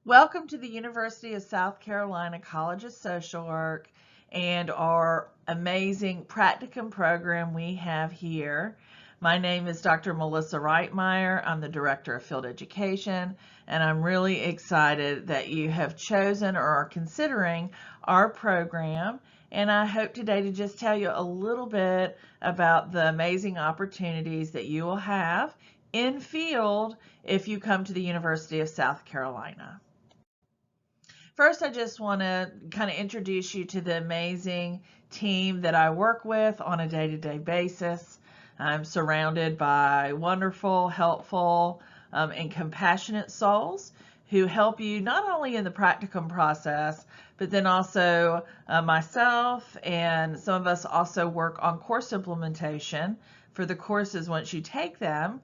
Welcome to the University of South Carolina College of Social Work and our amazing Practicum program we have here. My name is Dr. Melissa Reitmeyer. I'm the Director of Field Education, and I'm really excited that you have chosen or are considering our program. And I hope today to just tell you a little bit about the amazing opportunities that you will have in field if you come to the University of South Carolina. First, I just want to kind of introduce you to the amazing team that I work with on a day-to-day basis. I'm surrounded by wonderful, helpful, and compassionate souls who help you not only in the practicum process, but then also myself and some of us also work on course implementation for the courses once you take them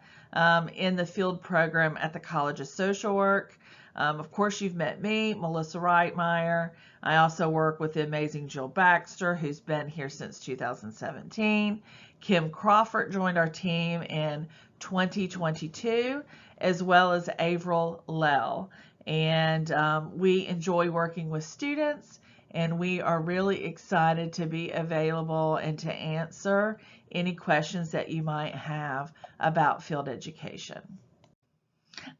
in the field program at the College of Social Work. Of course, you've met me, Melissa Reitmeyer. I also work with the amazing Jill Baxter, who's been here since 2017. Kim Crawford joined our team in 2022, as well as Avril Lell. And we enjoy working with students, and we are really excited to be available and to answer any questions that you might have about field education.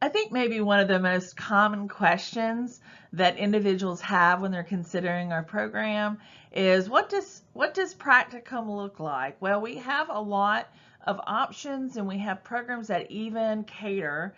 I think maybe one of the most common questions that individuals have when they're considering our program is what does practicum look like? Well, we have a lot of options, and we have programs that even cater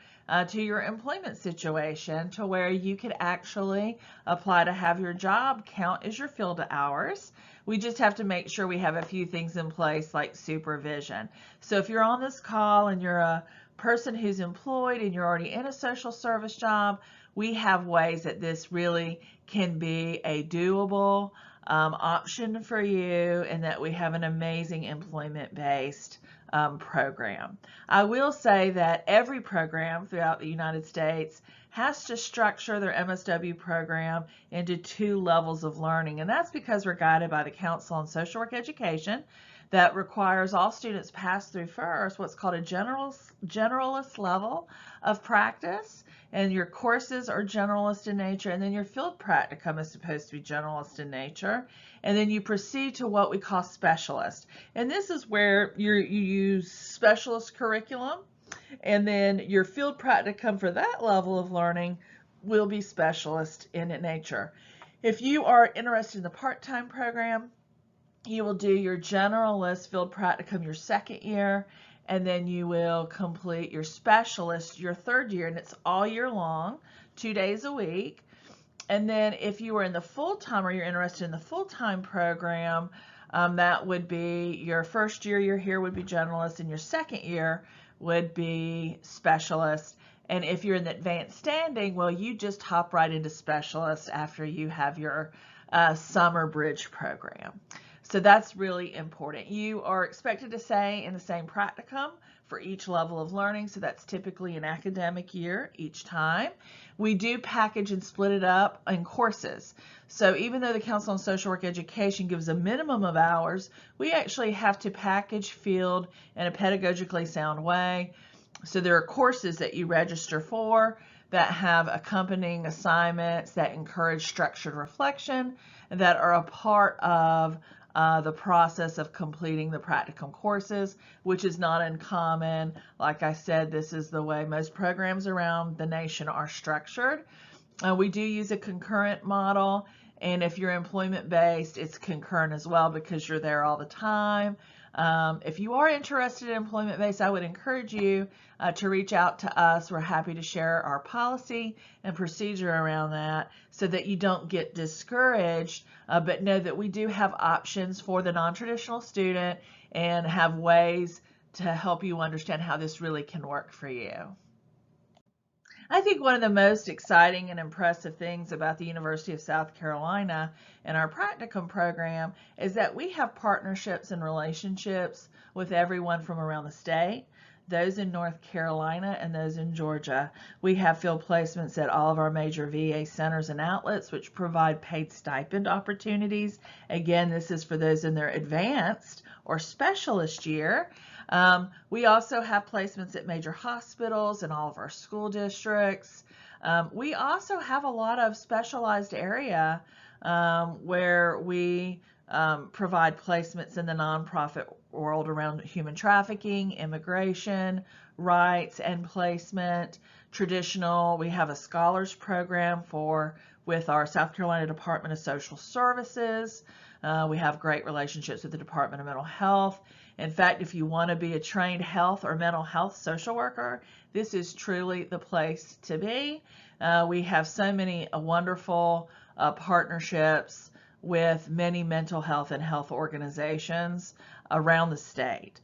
to your employment situation, to where you could actually apply to have your job count as your field hours. We just have to make sure we have a few things in place like supervision. So if you're on this call and you're a person who's employed and you're already in a social service job, we have ways that this really can be a doable option for you, and that we have an amazing employment-based program. I will say that every program throughout the United States has to structure their MSW program into 2 levels of learning, and that's because we're guided by the Council on Social Work Education that requires all students pass through first what's called a generalist level of practice, and your courses are generalist in nature, and then your field practicum is supposed to be generalist in nature, and then you proceed to what we call specialist, and this is where you use specialist curriculum, and then your field practicum for that level of learning will be specialist in nature. If you are interested in the part-time program, you will do your generalist field practicum your second year, and then you will complete your specialist your third year, and it's all year long, 2 days a week. And then if you are in the full-time, or you're interested in the full-time program, that would be your first year you're here would be generalist, and your second year would be specialist. And if you're in the advanced standing, well, you just hop right into specialist after you have your summer bridge program. So that's really important. You are expected to stay in the same practicum for each level of learning, so that's typically an academic year each time. We do package and split it up in courses. So even though the Council on Social Work Education gives a minimum of hours, we actually have to package field in a pedagogically sound way. So there are courses that you register for that have accompanying assignments that encourage structured reflection, that are a part of the process of completing the practicum courses, which is not uncommon. Like I said, this is the way most programs around the nation are structured. We do use a concurrent model, and if you're employment-based, it's concurrent as well because you're there all the time. If you are interested in employment-based, I would encourage you to reach out to us. We're happy to share our policy and procedure around that so that you don't get discouraged, but know that we do have options for the non-traditional student and have ways to help you understand how this really can work for you. I think one of the most exciting and impressive things about the University of South Carolina and our practicum program is that we have partnerships and relationships with everyone from around the state, those in North Carolina and those in Georgia. We have field placements at all of our major VA centers and outlets, which provide paid stipend opportunities. Again, this is for those in their advanced or specialist year. We also have placements at major hospitals and all of our school districts. We also have a lot of specialized area where we provide placements in the nonprofit world around human trafficking, immigration, rights and placement, traditional. We have a scholars program with our South Carolina Department of Social Services. We have great relationships with the Department of Mental Health. In fact, if you want to be a trained health or mental health social worker, this is truly the place to be. We have so many wonderful partnerships with many mental health and health organizations around the state.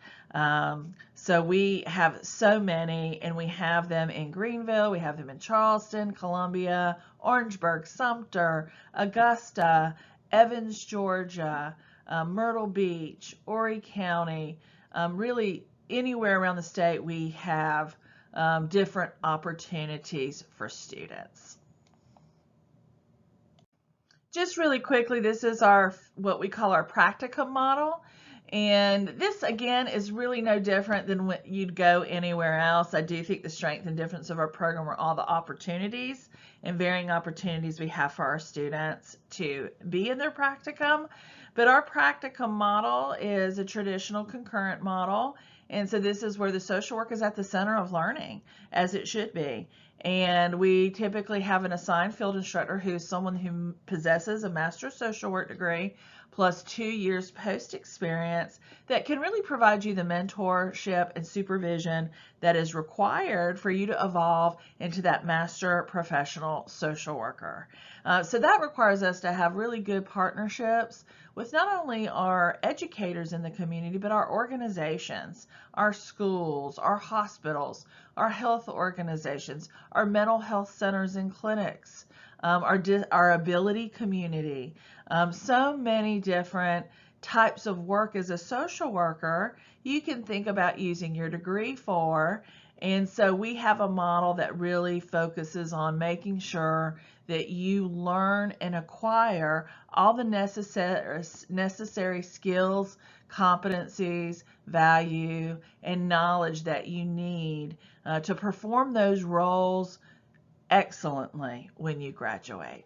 So we have so many, and we have them in Greenville, we have them in Charleston, Columbia, Orangeburg, Sumter, Augusta, Evans, Georgia, Myrtle Beach, Horry County, really anywhere around the state we have different opportunities for students. Just really quickly, this is what we call our practicum model. And this, again, is really no different than when you'd go anywhere else. I do think the strength and difference of our program are all the opportunities and varying opportunities we have for our students to be in their practicum. But our practicum model is a traditional concurrent model. And so this is where the social work is at the center of learning, as it should be. And we typically have an assigned field instructor who's someone who possesses a Master of Social Work degree plus 2 years post experience that can really provide you the mentorship and supervision that is required for you to evolve into that master professional social worker. So that requires us to have really good partnerships with not only our educators in the community, but our organizations, our schools, our hospitals, our health organizations, our mental health centers and clinics, our ability community. So many different types of work as a social worker you can think about using your degree for. And so we have a model that really focuses on making sure that you learn and acquire all the necessary skills, competencies, value, and knowledge that you need to perform those roles excellently when you graduate.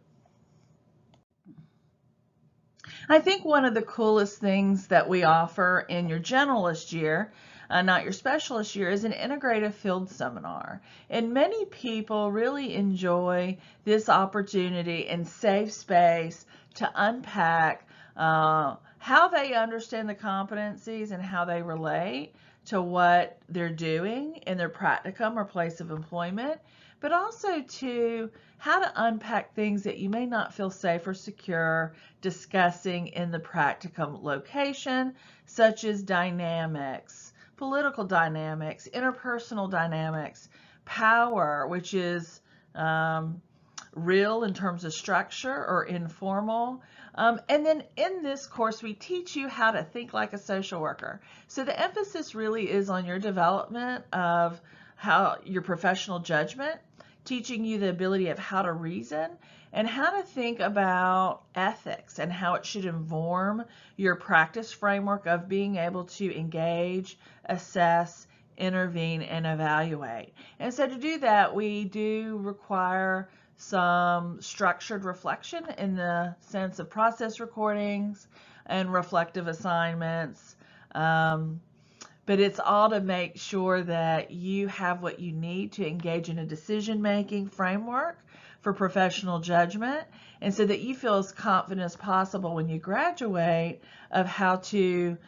I think one of the coolest things that we offer in your generalist year, not your specialist year, is an integrative field seminar. And many people really enjoy this opportunity and safe space to unpack how they understand the competencies and how they relate to what they're doing in their practicum or place of employment, but also to how to unpack things that you may not feel safe or secure discussing in the practicum location, such as dynamics, political dynamics, interpersonal dynamics, power, which is real in terms of structure or informal. And then in this course, we teach you how to think like a social worker. So the emphasis really is on your development of your professional judgment, teaching you the ability of how to reason and how to think about ethics and how it should inform your practice framework of being able to engage, assess, intervene, and evaluate. And so to do that, we do require some structured reflection in the sense of process recordings and reflective assignments. But it's all to make sure that you have what you need to engage in a decision-making framework for professional judgment, and so that you feel as confident as possible when you graduate of how to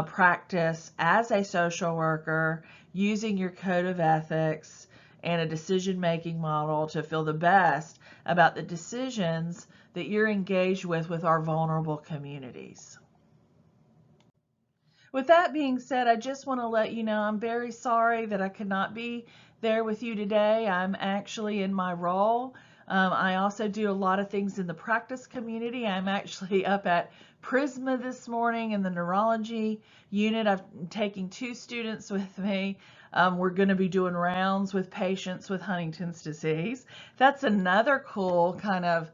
practice as a social worker using your code of ethics and a decision-making model to feel the best about the decisions that you're engaged with our vulnerable communities. With that being said, I just want to let you know I'm very sorry that I could not be there with you today. I'm actually in my role. I also do a lot of things in the practice community. I'm actually up at Prisma this morning in the neurology unit. I'm taking 2 students with me. We're going to be doing rounds with patients with Huntington's disease. That's another cool kind of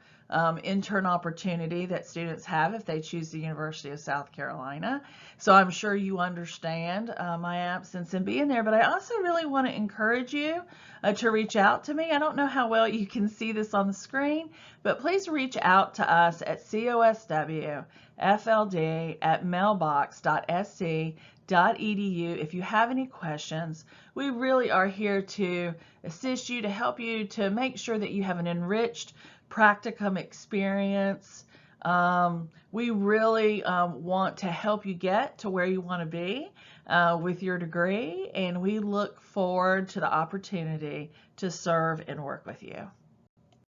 intern opportunity that students have if they choose the University of South Carolina. So I'm sure you understand my absence in being there, but I also really want to encourage you to reach out to me. I don't know how well you can see this on the screen, but please reach out to us at coswfld@mailbox.sc.edu if you have any questions. We really are here to assist you, to help you, to make sure that you have an enriched practicum experience. We really want to help you get to where you want to be with your degree, and we look forward to the opportunity to serve and work with you.